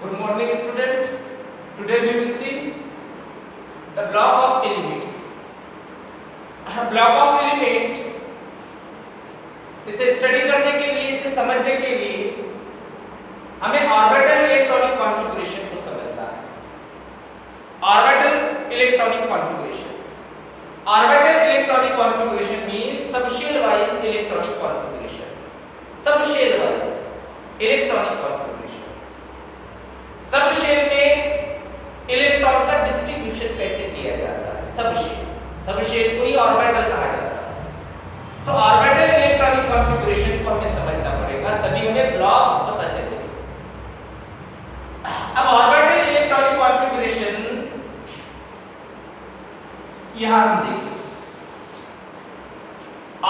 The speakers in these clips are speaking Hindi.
Good morning, student. Today we will see the block of elements. Block of element इसे स्टडी करने के लिए, इसे समझने के लिए हमें ऑर्बिटल इलेक्ट्रॉनिक कॉन्फ़िगरेशन को समझना है। Orbital electronic configuration, orbital electronic configuration means subshell wise electronic configuration, subshell wise electronic configuration. Subshell में इलेक्ट्रॉन का डिस्ट्रीब्यूशन कैसे किया जाता है? सबशेल को ही ऑर्बिटल कहा जाता है। तो ऑर्बिटल इलेक्ट्रॉनिक कॉन्फ़िगरेशन को हमें समझना पड़ेगा, तभी हमें ब्लॉक पता चलेगा। अब ऑर्बिटल इलेक्ट्रॉनिक कॉन्फ़िगरेशन यहां हम देखिए,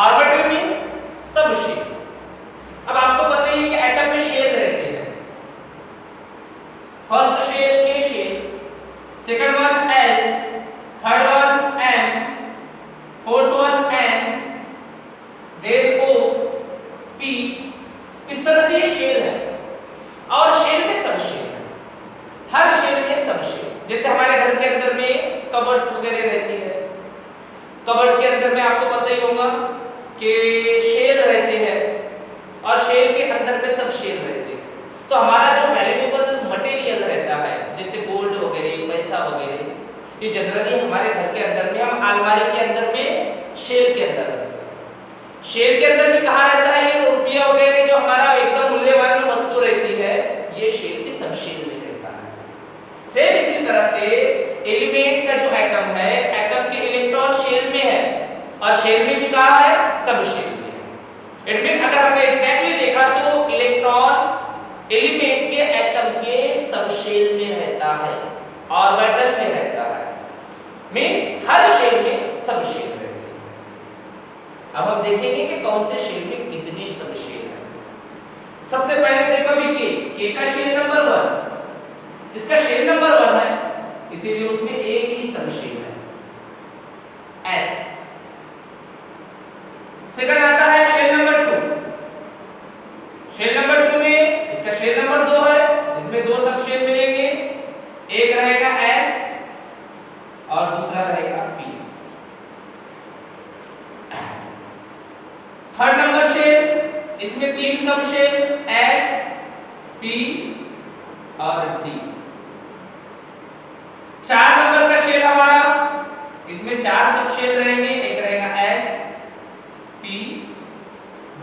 ऑर्बिटल मींस सबशेल। अब आपको पता ही है कि एटम में शेल रहते हैं। First shell K shell, second one L, third one M, fourth one N, then O, P। इस तरह से ये शेल है और शेल में सबशेल है। हर शेल में सबशेल, जैसे हमारे घर के अंदर में कबर्ड्स वगैरह रहती है, कबर्ड के अंदर में आपको पता ही होगा कि शेल रहते हैं और शेल के अंदर में सब शेल रहते हैं। तो हमारा जो वैल्यूएबल मटेरियल रहता है, जैसे गोल्ड वगैरह, पैसा वगैरह, ये जनरली हमारे घर के अंदर में हम अलमारी के अंदर में शेल के अंदर रखते हैं। शेल के अंदर भी कहाँ रहता है? ये रुपया वगैरह जो हमारा एकदम मूल्यवान वस्तु रहती है, ये शेल के सबशेल में रहता है। सेम इसी तरह से एलिमेंट का जो एटम है, एटम के इलेक्ट्रॉन शेल में है और शेल में भी कहाँ है? सबशेल में है। इट मीन अगर हमने एग्जैक्टली देखा तो इलेक्ट्रॉन एलिमेंट के एटम के सबशेल में रहता है, ऑर्बिटल में रहता है। मींस हर शेल में सबशेल रहते हैं। अब हम देखेंगे कि कौन से शेल में कितनी सबशेल है। सबसे पहले देखो भी के का शेल नंबर 1, इसका शेल नंबर 1 है, इसीलिए उसमें एक ही सबशेल है, S। सेकंड आता है शेल नंबर 2। शेल नंबर 2 में इसका शेल नंबर 2 है, इसमें दो सबशेल मिलेंगे, एक रहेगा S और दूसरा रहेगा P। थर्ड नंबर शेल, इसमें तीन सबशेल, S, P और D। 4 नंबर का शेल हमारा, इसमें 4 सबशेल रहेंगे, एक रहेगा S, P,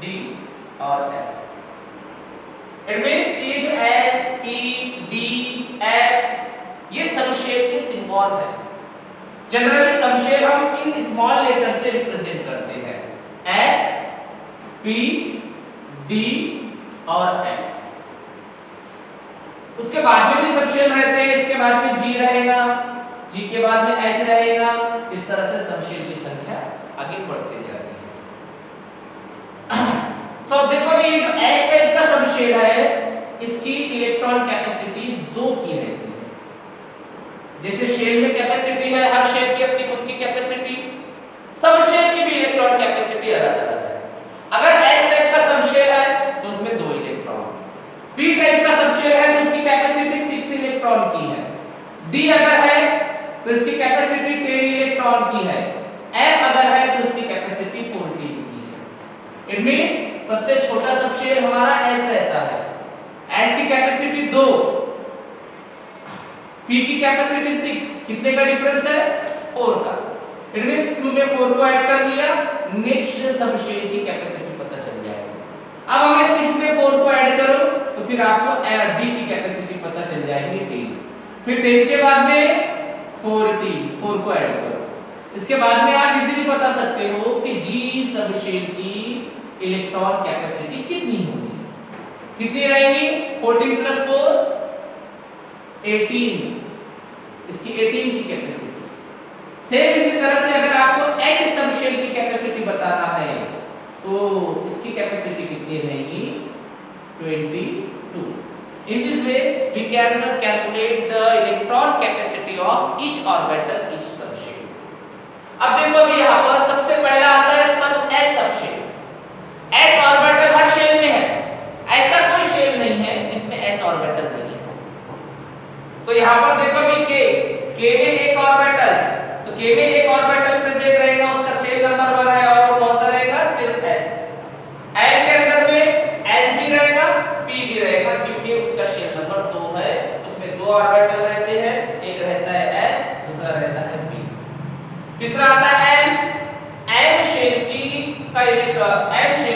D और F। इट मींस ये जो S, P, D, F ये सबशेल के सिंबल है। जनरली सबशेल हम इन स्मॉल लेटर से रिप्रेजेंट करते हैं, S, P, D और F। उसके बाद में भी सबशेल रहते हैं, इसके बाद में G रहेगा, G के बाद में H रहेगा। इस तरह से सबशेल की संख्या आगे बढ़ती जाती है। तो अब देखो भी ये जो S टाइप का सबशेल है, इसकी इलेक्ट्रॉन कैपेसिटी 2 की रहती है। जैसे शेल में कैपेसिटी है, हर शेल की अपनी खुद की कैपेसिटी, सब शेल की भी इलेक्ट्रॉन कैपेसिटी अलग-अलग है। अगर S टाइप का सबशेल है तो उसमें 2 इलेक्ट्रॉन, P टाइप का सबशेल है तो उसकी कैपेसिटी 6 इलेक्ट्रॉन की है, D अगर है तो इसकी कैपेसिटी 10 इलेक्ट्रॉन की है, F अगर है तो इसकी कैपेसिटी 14 की है। इट मींस सबसे छोटा सबशेल हमारा S रहता है, S की कैपेसिटी 2, P की कैपेसिटी 6, कितने का डिफरेंस है? 4 का। इट मींस 2 में 4 को ऐड कर लिया, नेक्स्ट सबशेल की कैपेसिटी पता चल जाएगी। अब हमें 6 में 4 को ऐड करो तो फिर आपको D की कैपेसिटी पता चल जाएगी 10। फिर 10 के बाद में 4 को ऐड करो। इसके बाद में आप इजीली बता सकते हो कि G सबशेल की इलेक्ट्रॉन कैपेसिटी कितनी होगी। कितनी रहेगी? 14 + 4 18, इसकी 18 की कैपेसिटी। सेम इसी तरह से अगर आपको H सबशेल की कैपेसिटी बताना है तो इसकी कैपेसिटी कितनी रहेगी? 22। In this way we can calculate the electron capacity of each orbital, each subshell। अब देखो अभी यहाँ पर सबसे पहला आता है सब S सबशेल। S ऑर्बिटल हर शेल में है, ऐसा कोई शेल नहीं है जिसमें S ऑर्बिटल नहीं है। तो यहाँ पर देखो अभी के में एक ऑर्बिटल, तो के में एक ऑर्बिटल प्रेजेंट रहेगा, उसका शेल नंबर 1 है और वो कौन सा रहेगा, सिर्फ s। l के अंदर में s भी रहेगा p भी रहेगा, क्योंकि उसका शेल नंबर 2 है, उसमें दो ऑर्बिटल रहते हैं, एक रहता है s, दूसरा रहता है p। तीसरा आता है m शेल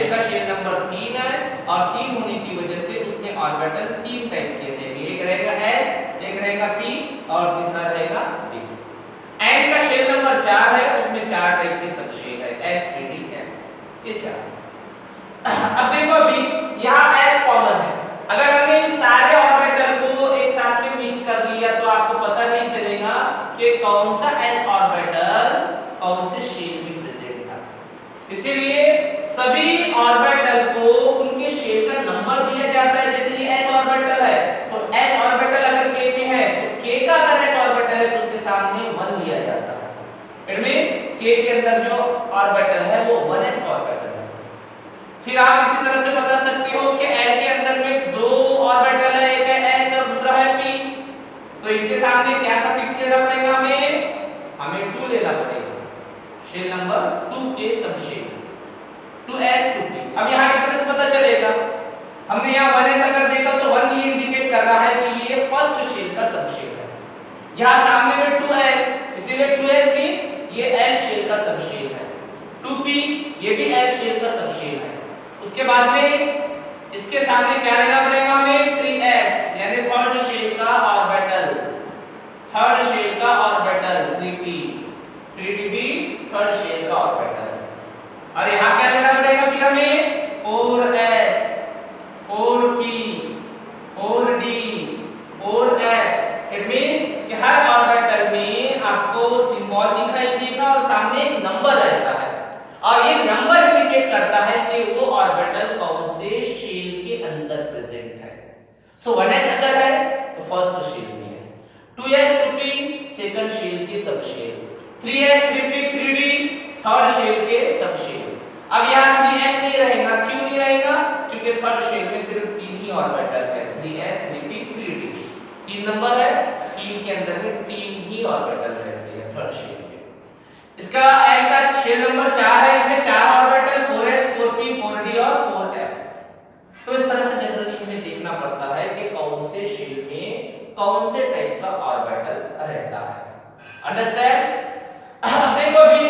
का शेल नंबर 3 है और 3 होने की वजह से उसमें ऑर्बिटल 3 टाइप के रहेंगे, एक रहेगा s, एक रहेगा p और तीसरा रहेगा p। n का शेल नंबर 4 है, उसमें 4 टाइप के सब शेल है, s p d f, ये 4। अब देखो अभी यहाँ s कॉमन है, अगर हमने इन सारे ऑर्बिटल को एक साथ में मिक्स कर लिया तो आपको पता नहीं चलेगा कि कौन सा s ऑर्बिटल कौन से शेल में प्रेजेंट था। इसीलिए सभी ऑर्बिटल को उनके शेल का नंबर दिया जाता है। जैसे ये s ऑर्बिटल है तो s ऑर्बिटल अगर k में है तो k का अगर s ऑर्बिटल है तो उसके सामने 1 लिया जाता है। इट मींस k के अंदर जो ऑर्बिटल है वो 1s ऑर्बिटल है। फिर आप इसी तरह से बता सकते हो कि l के अंदर में दो ऑर्बिटल है, एक है s और दूसरा है p, तो इनके सामने क्या सफिक्स लेना पड़ेगा, हमें 2 लेना पड़ेगा, शेल नंबर 2 के सब शेल 2s 2p। अब यहाँ डिफरेंस पता चलेगा, हमने यहाँ 1s अगर देखा तो 1 ये इंडिकेट कर रहा है कि ये फर्स्ट शेल का सब शेल है, यहाँ सामने में 2 है इसीलिए 2s मींस ये l शेल का सब शेल है, 2p ये भी l शेल का सब शेल है। उसके बाद में इसके सामने क्या लेना पड़ेगा हमें, 3s यानी थर्ड शेल का ऑर्बिटल, थर्ड शेल का ऑर्बिटल 3p, 3d भी थर्ड शेल का ऑर्बिटल। और यहाँ क्या लेना पड़ेगा फिर हमें, 4s 4p 4d 4f। It means कि हर ऑर्बिटल में आपको सिंबल दिखाई देगा और सामने एक नंबर रहता है और ये नंबर इंडिकेट करता है कि वो ऑर्बिटल कौन से शेल के अंदर प्रेजेंट है। सो 1s अगर है तो फर्स्ट शेल में है, 2s 2p सेकंड शेल की सब shell, 3s 3p 3d third shell के सब शेल। अब यहाँ 3n नहीं रहेगा, क्यों नहीं रहेगा, क्योंकि थर्ड शेल में सिर्फ 3 ही ऑर्बिटल है, 3s 3p 3d 3 नंबर है, 3 के अंदर में 3 ही ऑर्बिटल रहते हैं थर्ड शेल में। इसका n का शेल नंबर 4 है, इसमें 4 ऑर्बिटल 4s 4p 4d और 4f। तो इस तरह से जनरली हमें देखना पड़ता है कि कौन से शेल में कौन से टाइप का ऑर्बिटल रहता है। अंडरस्टैंड? अब देखो अभी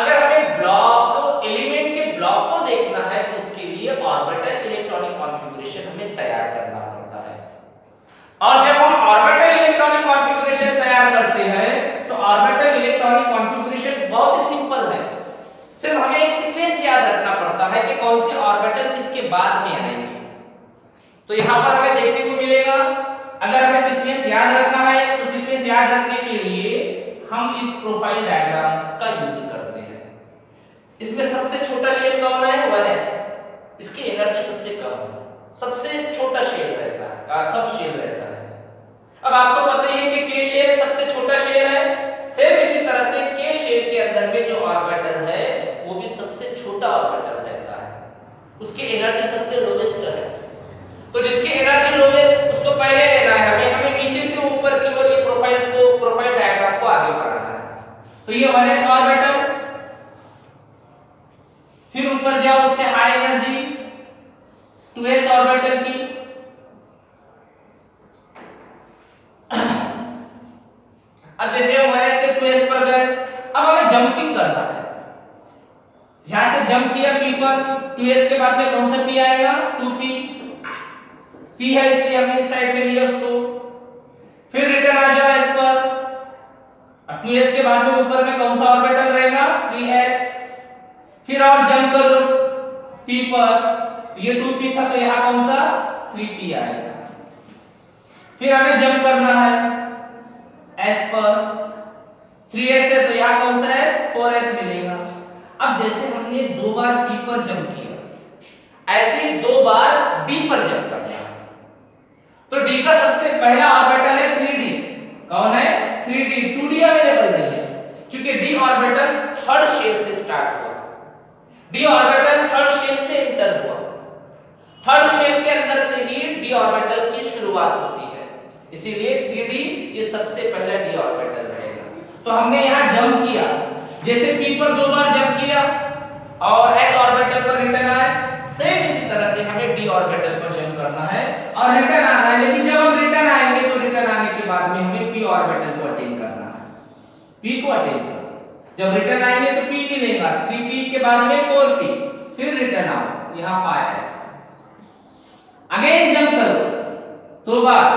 अगर हमें ब्लॉक एलिमेंट के ब्लॉक को देखना है तो उसके लिए ऑर्बिटल इलेक्ट्रॉनिक कॉन्फ़िगरेशन हमें तैयार करना पड़ता है। और जब हम ऑर्बिटल इलेक्ट्रॉनिक कॉन्फ़िगरेशन तैयार करते हैं तो ऑर्बिटल इलेक्ट्रॉनिक कॉन्फ़िगरेशन बहुत ही सिंपल है, सिर्फ हमें एक सीक्वेंस याद रखना पड़ता है कि कौन से ऑर्बिटल किसके बाद में आएंगे। तो यहाँ पर हमें देखने को मिलेगा, अगर हमें सीक्वेंस याद रखना है तो सीक्वेंस याद रखने के लिए हम इस प्रोफाइल डायग्राम का यूज करते हैं। इसमें सबसे छोटा शेल कौन है, 1s, इसकी एनर्जी सबसे कम है, सबसे छोटा शेल रहता है, सब शेल रहता है। अब आपको पता ही है कि k शेल सबसे छोटा शेल है, सेम इसी तरह से k शेल के अंदर में जो ऑर्बिटल है वो भी सबसे छोटा ऑर्बिटल रहता है, उसकी एनर्जी सबसे लोवेस्ट है। तो जिसकी एनर्जी लोवेस्ट उसको पहले लेना है, हमें नीचे से ऊपर की ओर ये प्रोफाइल डायग्राम को आगे बढ़ाना है। तो ये 1s ऑर्बिटल, फिर ऊपर जाओ उससे हाई एनर्जी 2s ऑर्बिटल की, अब जैसे हम 1s से 2s पर गए, अब हमें जंपिंग करना है, यहां से जंप किया p पर, 2s के बाद में कौन सा p आएगा, 2p, p है इसलिए हमने इस साइड में लिया उसको, फिर रिटर्न आ जाओ s पर, अब 2s के बाद में ऊपर में कौन सा ऑर्बिटल रहेगा, 3s, फिर और जंप करो p पर, ये 2p था तो यहाँ कौन सा 3p आएगा, फिर हमें जंप करना है s पर, 3s है तो यहाँ कौन सा s 4s मिलेगा। अब जैसे हमने 2 बार p पर जंप किया, ऐसे ही 2 बार d पर जंप करना है। तो d का सबसे पहला ऑर्बिटल है 3d, कौन है 3d, 2d अवेलेबल नहीं है क्योंकि d ऑर्बिटल थर्ड शेल से स्टार्ट हुआ, d ऑर्बिटल थर्ड शेल से एंटर हुआ, थर्ड शेल के अंदर से ही d ऑर्बिटल की शुरुआत होती है, इसीलिए 3d ये सबसे पहला d ऑर्बिटल रहेगा। तो हमने यहाँ जंप किया, जैसे p पर 2 बार जंप किया और s ऑर्बिटल पर रिटर्न आए, सेम इसी तरह से हमें d ऑर्बिटल पर जंप करना है और रिटर्न आना है। लेकिन जब हम रिटर्न आएंगे तो रिटर्न आने के बाद में हमें p ऑर्बिटल को अटेन करना है, p को अटेन करना। जब रिटर्न आएंगे तो p मिलेगा, 3p के बाद में 4p, फिर रिटर्न आओ यहाँ 5s, अगेन जंप करो 2 बार,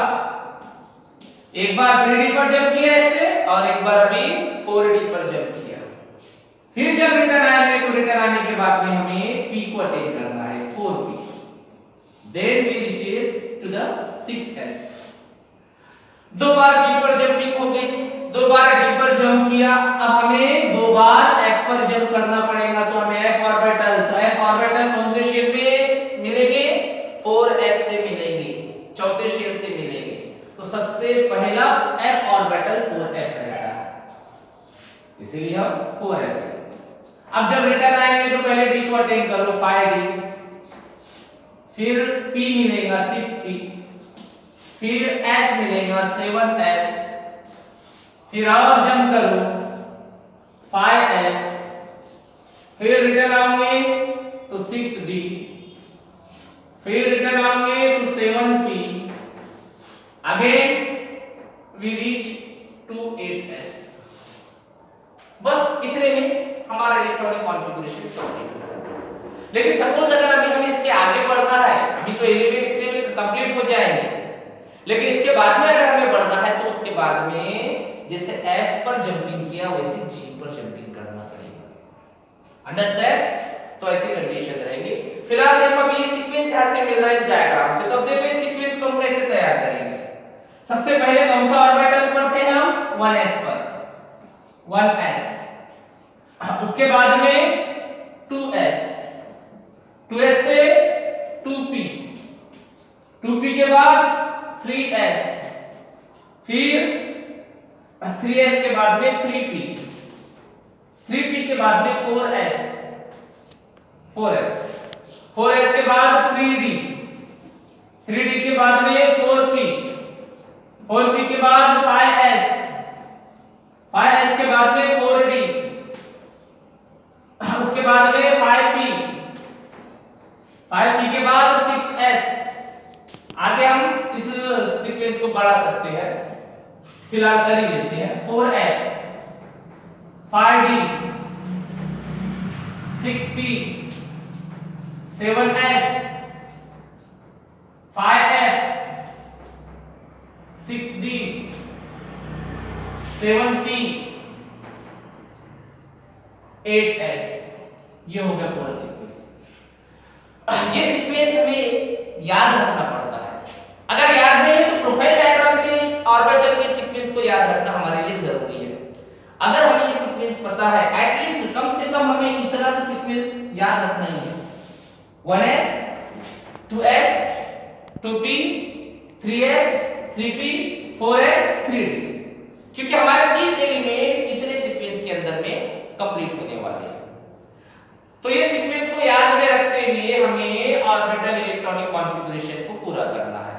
एक बार 3d पर जंप किया इससे और एक बार अभी 4d पर जंप किया। फिर जब रिटर्न आएंगे तो रिटर्न आने के बाद में हमें p को अटेन करना है 4p, then we reaches to the 6s। 2 बार p पर जंपिंग हो गई, 2 बार d पर जंप किया, अब हमें 2 बार f पर जंप करना पड़ेगा। तो हमें f ऑर्बिटल, तो f ऑर्बिटल कौन से शेल में मिलेंगे, 4f से मिलेंगे, चौथे शेल से मिलेंगे। तो सबसे पहला f ऑर्बिटल 4f रहता है, इसीलिए हम 4f। अब जब रिटर्न आएंगे तो पहले d को अटेन करो 5d, फिर p मिलेगा 6p, फिर s मिलेगा 7s, फिर और जंप करो 5f, फिर रिटर्न आओगे तो 6d, फिर रिटर्न आओगे तो 7p, again we reach to 8s। बस इतने में हमारा इलेक्ट्रॉनिक कॉन्फ़िगरेशन कंप्लीट हो जाएगा। लेकिन सपोज अगर अभी हमें इसके आगे बढ़ना है, अभी तो एलिमेंट इतने में कंप्लीट हो जाएंगे, लेकिन इसके बाद में अगर हमें बढ़ना है तो उसके बाद में जैसे f पर जंपिंग किया वैसे g पर जंपिंग करना पड़ेगा। अंडरस्टैंड? तो ऐसी कंडीशन रहेगी। फिलहाल देखो अभी ये सीक्वेंस यहां से मिल रहा है इस डायग्राम से, तो अब देखो इस सीक्वेंस को हम कैसे तैयार करेंगे। सबसे पहले कौन सा ऑर्बिटल पर थे हम, 1s पर, 1s, उसके बाद में 2s, 2s से 2p, 2p के बाद 3s, फिर 3s के बाद में 3p, 3p के बाद में 4s, 4s, 4s के बाद 3d, 3d के बाद में 4p, 4p के बाद 5s, 5s के बाद में 4d, उसके बाद में 5p, 5p के बाद 6s। आगे हम इस सीक्वेंस को बढ़ा सकते हैं, फिलहाल कर ही लेते हैं। 4f, 5d, 6p, 7s, 5f, 6d, 7p, 8s। ये हो गया पूरा सीक्वेंस। ये सीक्वेंस हमें याद रखना पड़ता है। अगर याद नहीं है तो प्रोफाइल डायग्राम से ऑर्बिटल के सीक्वेंस को याद रखना हमारे लिए जरूरी है। अगर हमें ये सीक्वेंस पता है, एटलीस्ट कम से कम हमें इतना तो सीक्वेंस याद रखना ही है। 1s, 2s, 2p, 3s, 3p, 4s, 3d, क्योंकि हमारे 30 एलिमेंट इतने सीक्वेंस के अंदर में कंप्लीट होने वाले हैं। तो ये सीक्वेंस को याद में रखते हुए हमें ऑर्बिटल इलेक्ट्रॉनिक कॉन्फ़िगरेशन को पूरा करना है।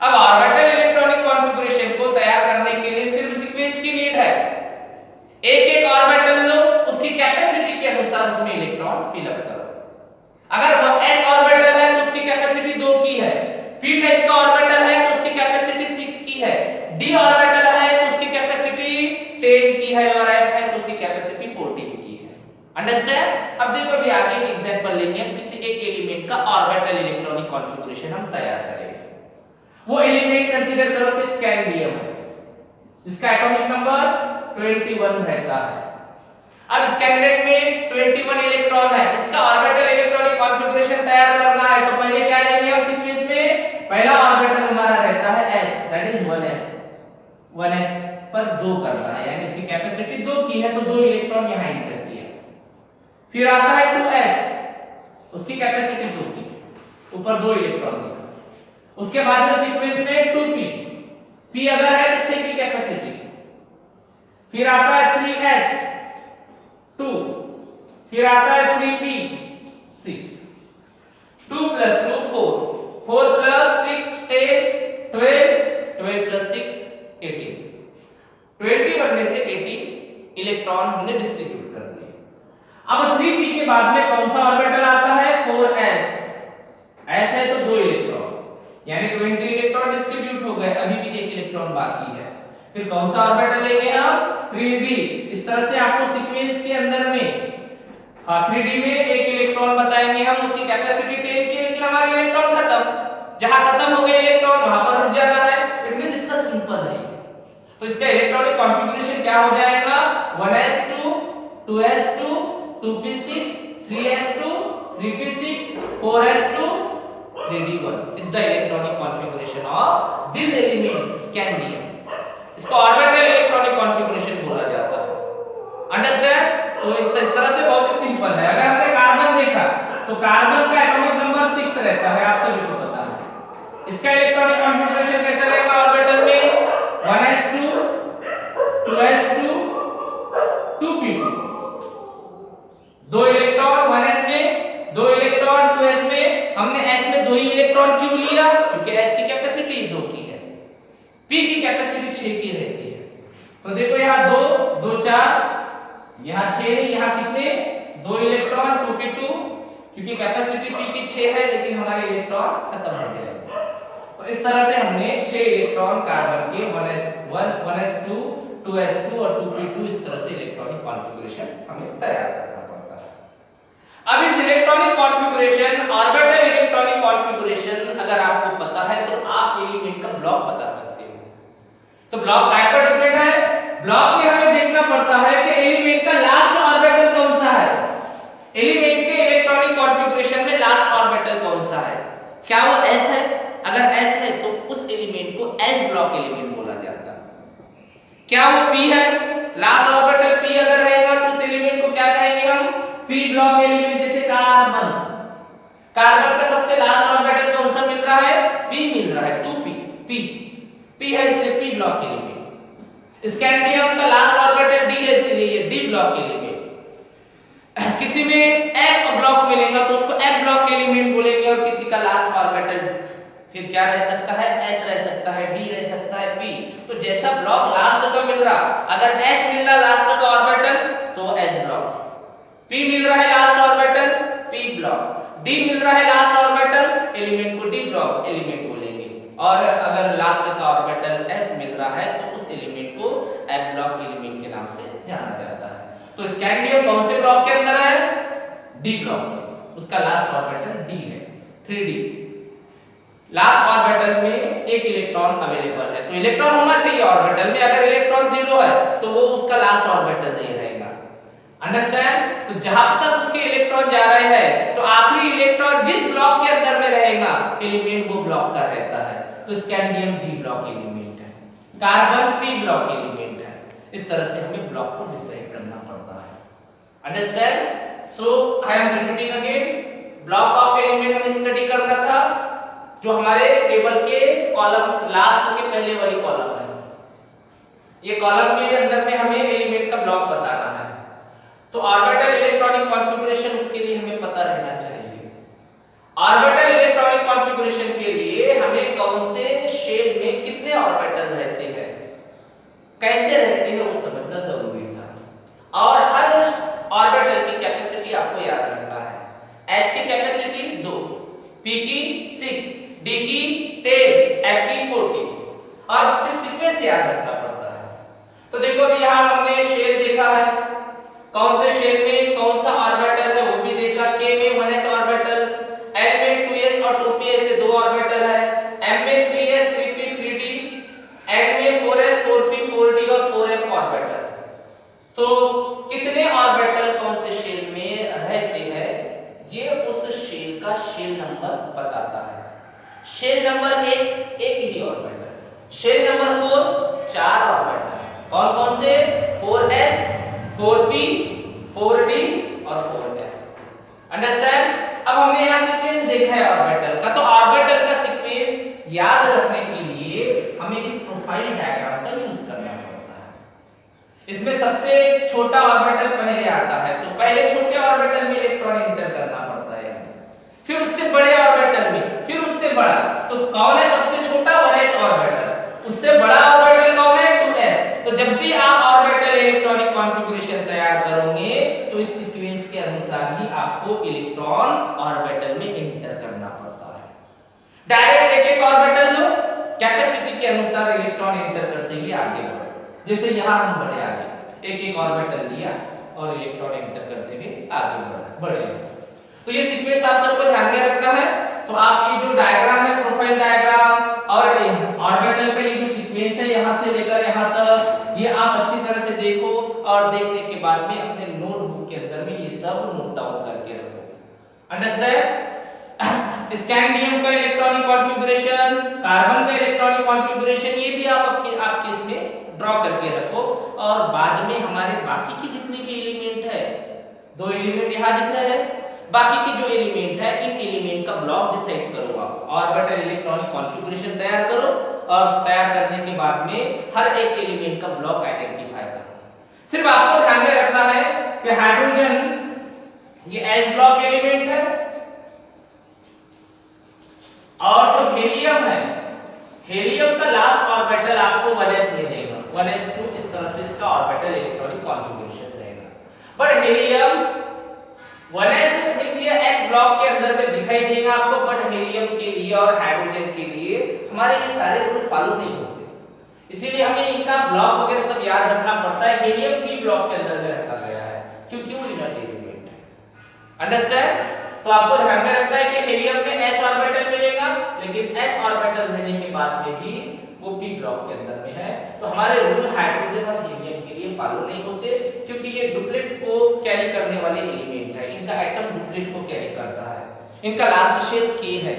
अब ऑर्बिटल इलेक्ट्रॉनिक कॉन्फ़िगरेशन को तैयार करने के लिए सिर्फ सीक्वेंस की नीड है। एक एक ऑर्बिटल लो, उसकी कैपेसिटी के अनुसार उसमें इलेक्ट्रॉन फिल अप करो। अगर वो s ऑर्बिटल है तो उसकी कैपेसिटी 2 की है, p टाइप का ऑर्बिटल है तो उसकी कैपेसिटी 6 की है, d ऑर्बिटल है तो उसकी कैपेसिटी 10 की है और f है तो उसकी कैपेसिटी 14 की है। अंडरस्टैंड? अब देखो अभी आगे एक एग्जांपल लेंगे, किसी एक एलिमेंट का ऑर्बिटल इलेक्ट्रॉनिक कॉन्फ़िगरेशन हम तैयार करेंगे। वो एलिमेंट कंसीडर करो कि स्कैंडियम है, जिसका एटॉमिक नंबर 21 रहता है। अब स्कैंडियम में 21 इलेक्ट्रॉन है, इसका ऑर्बिटल इलेक्ट्रॉनिक कॉन्फ़िगरेशन तैयार करना है। तो पहले क्या लेंगे हम सीक्वेंस में, पहला ऑर्बिटल हमारा रहता है s, that is 1s, 1s पर 2 करता है, यानी उसकी कैपेसिटी 2 की है तो 2 इलेक्ट्रॉन यहां एंटर किया। फिर आता है 2s, उसकी कैपेसिटी 2 की, ऊपर 2 इलेक्ट्रॉन दिया। उसके बाद में सीक्वेंस में 2p, p अगर है तो 6 की कैपेसिटी। फिर आता है 3s, 2, फिर आता है 3p, 6, 2 + 2 4, 4 + 6 10, 12, 12 + 6 इलेक्ट्रॉन हमने डिस्ट्रीब्यूट कर दिए। अब 3p के बाद में कौन सा ऑर्बिटल आता है? 4s। s है तो 2 इलेक्ट्रॉन, यानी 20 इलेक्ट्रॉन डिस्ट्रीब्यूट हो गए, अभी भी 1 इलेक्ट्रॉन बाकी है। फिर कौन सा ऑर्बिटल लेंगे हम? 3d। इस तरह से आपको सीक्वेंस के अंदर में 3d में 1 इलेक्ट्रॉन बताएंगे हम, उसकी कैपेसिटी 10 की, लेकिन हमारे इलेक्ट्रॉन खत्म। जहां खत्म हो गए इलेक्ट्रॉन वहां पर रुक जाना है। इट मींस इतना सिंपल है। तो इसका इलेक्ट्रॉनिक कॉन्फ़िगरेशन क्या हो जाएगा? 1s2 2s2 2p6 3s2 3p6 4s2 3d1 is the electronic configuration of this element scandium. इसको ऑर्बिटल इलेक्ट्रॉनिक कॉन्फ़िगरेशन बोला जाता है। अंडरस्टैंड? तो इस तरह से बहुत ही सिंपल है। अगर हमने कार्बन देखा तो कार्बन का एटॉमिक नंबर 6 रहता है, आप सभी को पता है। इसका इलेक्ट्रॉनिक कॉन्फ़िगरेशन कैसा रहेगा ऑर्बिटल में? 1s2 2s2 2p2, 2 electron 1s में, 2 इलेक्ट्रॉन 2s में। हमने s में 2 ही इलेक्ट्रॉन क्यों लिया? क्योंकि s की कैपेसिटी 2 की है, p की कैपेसिटी 6 की रहती है। तो देखो यहाँ 2 2 4, यहाँ 6 नहीं, यहाँ कितने? 2 इलेक्ट्रॉन 2p2, क्योंकि कैपेसिटी p की 6 है, लेकिन हमारे इलेक्ट्रॉन खत्म हो जाएंगे। तो इस तरह से हमने 6 इलेक्ट्रॉन कार्बन के 1s1 1s2 2s2 और 2p2 इस तरह से इलेक्ट्रॉनिक कॉन्फ़िगरेशन हमें तैयार करना पड़ता है। अब इस electronic configuration, orbital electronic configuration अगर आपको पता है तो आप एलिमेंट का ब्लॉक बता सकते हो। तो ब्लॉक टाइप पर डिपेंड है। ब्लॉक में हमें देखना पड़ता है कि एलिमेंट का लास्ट ऑर्बिटल कौन सा है। एलिमेंट के इलेक्ट्रॉनिक कॉन्फ़िगरेशन में लास्ट ऑर्बिटल कौन सा है? क्या वो s है? अगर s है तो उस एलिमेंट को s ब्लॉक एलिमेंट बोला जाता है। क्या वो p है? लास्ट ऑर्बिटल p अगर रहेगा तो उस एलिमेंट को क्या कहेंगे हम? p block element. जैसे कार्बन, कार्बन का सबसे लास्ट ऑर्बिटल कौन सा मिल रहा है? p मिल रहा है, 2p p है, इसलिए p ब्लॉक एलिमेंट। स्कैंडियम का लास्ट ऑर्बिटल d है, इसलिए ये d ब्लॉक एलिमेंट। किसी में f ब्लॉक मिलेगा तो उसको f ब्लॉक एलिमेंट बोलेंगे, और किसी का लास्ट ऑर्बिटल फिर क्या रह सकता है? s रह सकता है, d रह सकता है, p। तो जैसा ब्लॉक लास्ट का मिल रहा, अगर s मिल रहा लास्ट का ऑर्बिटल तो s ब्लॉक, p मिल रहा है last orbital p block, d मिल रहा है लास्ट ऑर्बिटल एलिमेंट को d ब्लॉक एलिमेंट बोलेंगे, और अगर लास्ट का ऑर्बिटल f मिल रहा है तो उस एलिमेंट को f ब्लॉक एलिमेंट के नाम से जाना जाता है। तो स्कैंडियम कौन से ब्लॉक के अंदर है? d ब्लॉक, उसका लास्ट ऑर्बिटल d है, 3d। लास्ट ऑर्बिटल में 1 इलेक्ट्रॉन अवेलेबल है, तो इलेक्ट्रॉन होना चाहिए ऑर्बिटल में। अगर इलेक्ट्रॉन 0 है तो वो उसका लास्ट ऑर्बिटल नहीं रहेगा। अंडरस्टैंड? तो जहां तक उसके इलेक्ट्रॉन जा रहे हैं तो आखिरी इलेक्ट्रॉन जिस ब्लॉक के अंदर में रहेगा एलिमेंट वो ब्लॉक का रहता है। तो स्कैंडियम d ब्लॉक एलिमेंट है, कार्बन p ब्लॉक एलिमेंट है। इस तरह से हमें ब्लॉक को डिसाइड करना पड़ता है। Understand? So I am repeating again, block of element हमें स्टडी करना था, जो हमारे टेबल के कॉलम लास्ट के पहले वाली कॉलम है। ये कॉलम के अंदर में हमें एलिमेंट का ब्लॉक बताना है। तो ऑर्बिटल इलेक्ट्रॉनिक कॉन्फ़िगरेशन उसके लिए हमें पता रहना चाहिए। ऑर्बिटल इलेक्ट्रॉनिक कॉन्फ़िगरेशन के लिए हमें कौन से शेल में कितने ऑर्बिटल रहते हैं, कैसे रहते हैं, वो समझना जरूरी था। और हर ऑर्बिटल की कैपेसिटी आपको याद रखना है। s की कैपेसिटी 2, p की 6, d की 10, f की 40, और फिर सीक्वेंस याद रखना पड़ता है। तो देखो अभी यहाँ हमने शेल देखा है, कौन से शेल में कौन सा ऑर्बिटल है वो भी देखा। k में 1s ऑर्बिटल, l में 2s और 2p से 2 ऑर्बिटल है, m में 3s 3p 3d, n में 4s 4p 4d और 4m ऑर्बिटल। तो कितने ऑर्बिटल कौन से शेल में रहते हैं ये उस शेल का शेल नंबर बताता है। शेल नंबर 1 एक ही ऑर्बिटल, शेल नंबर 4 4 ऑर्बिटल। कौन कौन से? 4s 4p 4d और 4f। अंडरस्टैंड? अब हमने यहाँ सीक्वेंस देखा है ऑर्बिटल का, तो ऑर्बिटल का सीक्वेंस याद रखने के लिए हमें इस प्रोफाइल डायग्राम का यूज करना पड़ता है। इसमें सबसे छोटा ऑर्बिटल पहले आता है, तो पहले छोटे ऑर्बिटल में इलेक्ट्रॉन एंटर करना पड़ता है, फिर उससे बड़े ऑर्बिटल में, फिर उससे बड़ा। तो कौन है सबसे छोटा? 1s orbital. उससे बड़ा ऑर्बिटल कौन है? 2s। तो जब भी आप ऑर्बिटल इलेक्ट्रॉनिक कॉन्फ़िगरेशन तैयार डायरेक्ट एक एक ऑर्बिटल लो, कैपेसिटी के अनुसार इलेक्ट्रॉन एंटर करते हुए आगे बढ़ो। जैसे यहाँ हम बढ़े आगे, एक एक ऑर्बिटल लिया और इलेक्ट्रॉन एंटर करते हुए आगे बढ़े। तो ये सीक्वेंस आप सबको ध्यान में रखना है। तो आप ये जो डायग्राम है, प्रोफाइल डायग्राम और ऑर्बिटल का ये जो सीक्वेंस है यहाँ से लेकर यहाँ तक, ये आप अच्छी तरह से देखो और देखने के बाद में अपने नोटबुक के अंदर में ये सब नोट डाउन करके रखो। अंडरस्टैंड? स्कैंडियम का इलेक्ट्रॉनिक कॉन्फ़िगरेशन, कार्बन का इलेक्ट्रॉनिक कॉन्फ़िगरेशन, ये भी आप आपके इसमें ड्रॉ करके रखो। और बाद में हमारे बाकी के जितने भी एलिमेंट है, दो एलिमेंट यहाँ दिख रहे हैं, बाकी के जो एलिमेंट है इन एलिमेंट का ब्लॉक डिसाइड करो आप, ऑर्बिटल इलेक्ट्रॉनिक कॉन्फ़िगरेशन तैयार करो और तैयार करने के बाद में हर एक एलिमेंट का ब्लॉक आइडेंटिफाई करो। सिर्फ आपको ध्यान में रखना है कि हाइड्रोजन ये s ब्लॉक एलिमेंट है और जो हीलियम है, हीलियम का लास्ट ऑर्बिटल आपको 1s मिलेगा, 1s2 इस तरह से इसका ऑर्बिटल इलेक्ट्रॉनिक कॉन्फ़िगरेशन रहेगा। बट हीलियम 1s मींस ये s ब्लॉक के अंदर में दिखाई देगा आपको, बट हीलियम के लिए और हाइड्रोजन के लिए हमारे ये सारे रूल फॉलो नहीं होते, इसीलिए हमें इनका ब्लॉक वगैरह सब याद रखना पड़ता है। हीलियम p ब्लॉक के अंदर में रखा गया है क्योंकि वो इनर्ट एलिमेंट है। अंडरस्टैंड? तो आपको ध्यान में रखना है कि हीलियम में s ऑर्बिटल मिलेगा, लेकिन s ऑर्बिटल रहने के बाद में भी वो p ब्लॉक के अंदर में है। तो हमारे रूल हाइड्रोजन और हीलियम के लिए फॉलो नहीं होते क्योंकि ये डुप्लेट को कैरी करने वाले एलिमेंट है, इनका एटम डुप्लेट को कैरी करता है, इनका लास्ट शेल k है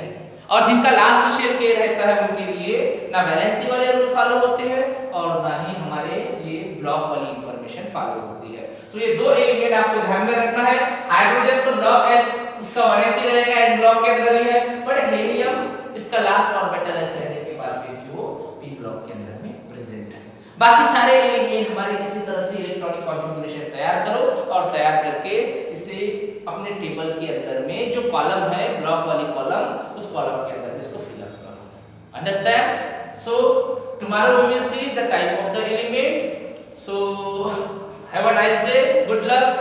और जिनका लास्ट शेल k रहता है उनके लिए ना वैलेंसी वाले रूल फॉलो होते हैं और ना ही हमारे ये ब्लॉक वाली इंफॉर्मेशन फॉलो होती है। तो ये दो एलिमेंट आपको ध्यान में रखना है। हाइड्रोजन तो ब्लॉक s उसका 1s ही रहेगा, s ब्लॉक के अंदर ही है, बट हीलियम इसका लास्ट ऑर्बिटल s रहने के बाद में भी वो p ब्लॉक के अंदर में प्रेजेंट है। बाकी सारे एलिमेंट हमारे इसी तरह से इलेक्ट्रॉनिक कॉन्फ़िगरेशन तैयार करो और तैयार करके इसे अपने टेबल के अंदर में जो कॉलम है, ब्लॉक वाली कॉलम, उस कॉलम के अंदर में इसको फिल अप करो। Understand? So tomorrow we will see the type of the element. So have a nice day, good luck.